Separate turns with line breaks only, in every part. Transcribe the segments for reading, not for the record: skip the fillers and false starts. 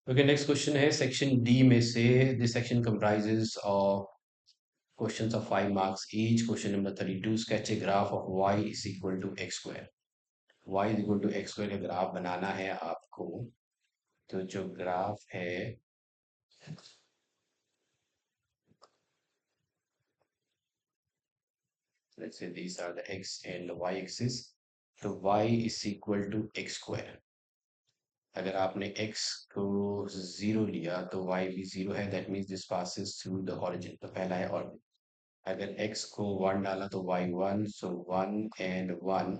Okay, next question है section D में से। This section comprises of questions of 5 marks each. Question number 32, sketch a graph of y is equal to X square. y is equal to X square का graph बनाना है आपको। तो जो graph है, let's say these are the x and the y axis. तो y is equal to x square. अगर आपने x को 0 लिया तो y भी 0 है, that means this passes through the origin. तो पहला है ऑरिजिन। अगर x को 1 डाला तो y 1, सो 1 एंड 1।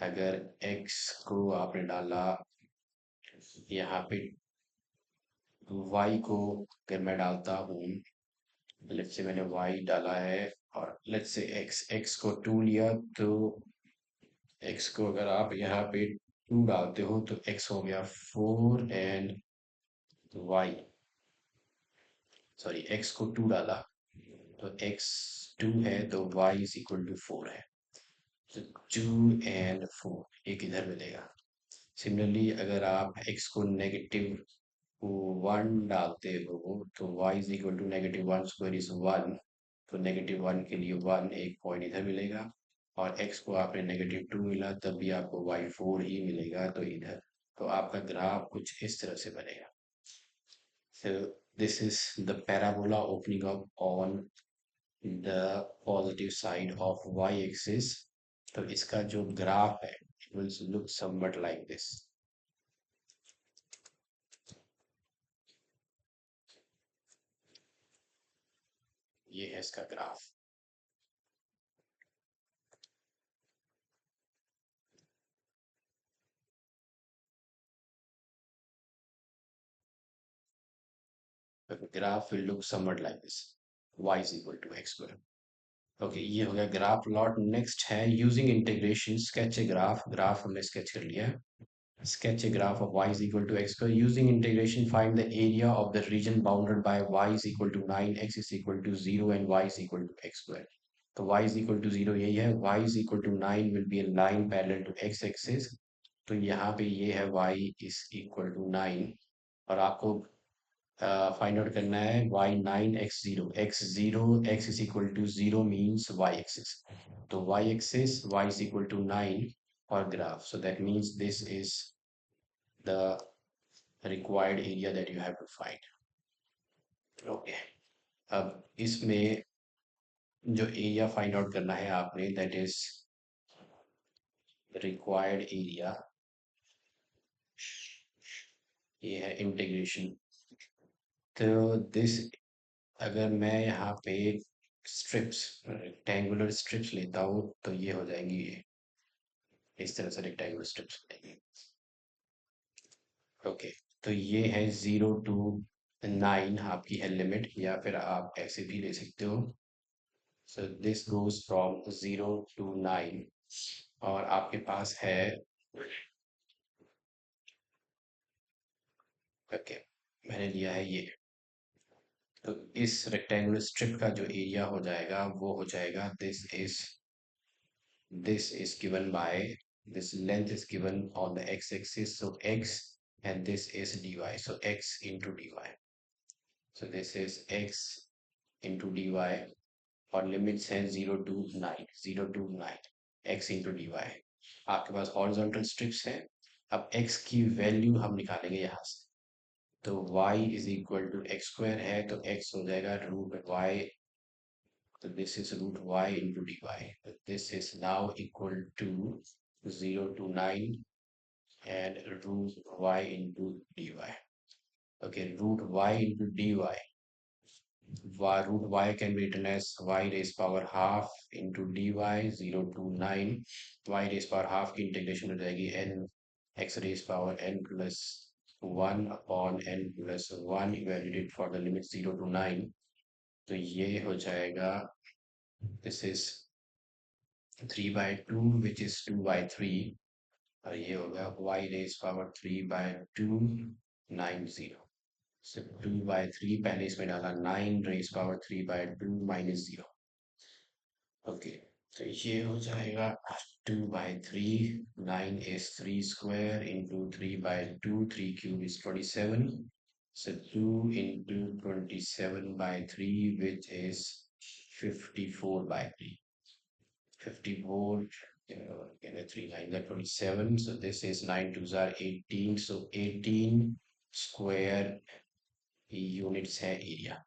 अगर x को आपने डाला यहाँ पे, y को अगर मैं डालता हूँ, लेट्स से मैंने y डाला है, और लेट्स से x को 2 लिया, तो x को अगर आप यहाँ पे 2 डालते हो तो x हो गया 4 एंड y, सॉरी x को 2 डाला तो x 2 है, तो y इज इक्वल टू 4 है। तो 2 एंड 4 एक इधर मिलेगा। सिमिलरली अगर आप x को -1 डालते हो तो y is equal to -1 square is 1। तो -1 के लिए 1 एक पॉइंट इधर मिलेगा, और x को आपने -2 मिला तब भी आपको y 4 ही मिलेगा, तो इधर। तो आपका ग्राफ कुछ इस तरह से बनेगा। So this is the parabola opening up on the positive side of y-axis. तो इसका जो ग्राफ है, it will look somewhat like this. ये है इसका graph. The graph will look somewhat like this. Y is equal to x square. Okay, ये हो गया ग्राफ प्लॉट। नेक्स्ट है using integration sketch a graph. Graph हमने sketch कर लिया है। Sketch a graph of y is equal to x square. Using integration, find the area of the region bounded by y is equal to 9, x is equal to 0, and y is equal to x square. तो y is equal to 0 यही है, y is equal to 9 will be a line parallel to x axis. तो यहाँ पे ये है y is equal to 9, और आपको फाइंड आउट करना है y 9 x 0 x 0 x is equal to 0 means y axis. तो y axis y is equal to 9 और graph. So that means this is the required area that you have to find. Okay. अब इसमें जो area find out करना है आपने, that is required area. ये है इंटीग्रेशन। तो दिस, अगर मैं यहाँ पे स्ट्रिप्स, रेक्टेंगुलर स्ट्रिप्स लेता हूँ तो ये हो जाएंगी, ये इस तरह से रेक्टेंगुलर स्ट्रिप्स बनेंगी। ओके, तो ये है 0 to 9 आपकी है लिमिट, या फिर आप ऐसे भी ले सकते हो। So this goes from 0 to 9, और आपके पास है, ओके, मैंने लिया है ये। तो इस रेक्टेंगुलर स्ट्रिप का जो एरिया हो जाएगा वो हो जाएगा, this is given by, this length is given on the x-axis, so x, and this is dy, so x into dy. So this is x into dy, और लिमिट्स हैं 0 to 9, 0 to 9, x into dy। आपके पास horizontal strips हैं। अब x की value हम निकालेंगे यहाँ से। तो y is equal to X square है, तो x हो जाएगा रूट y। तो this is root y into D Y. This is now equal to 0 to 9 and root y into dy. Okay, root y into dy. Root y can be written as y raised power half into dy 0 to 9. Y raised power half की integration हो जाएगी n x raised power n plus 1 upon n plus 1 evaluated for the limit 0 to 9. तो ये हो जाएगा, this is 3/2 which is 2/3, और ये होगा y raised power 3/2 90। So 2/3 पहले इसमें डाला, 9 raised power 3/2 minus 0। ओके, तो ये हो जाएगा 2/3, 9 is 3 square into 3/2, 3 cube is 27, So 2 into 27 by 3, which is 54 by 3. 54, again, 3 9 are 27. So this is 9 twos are 18. So 18 square units है area.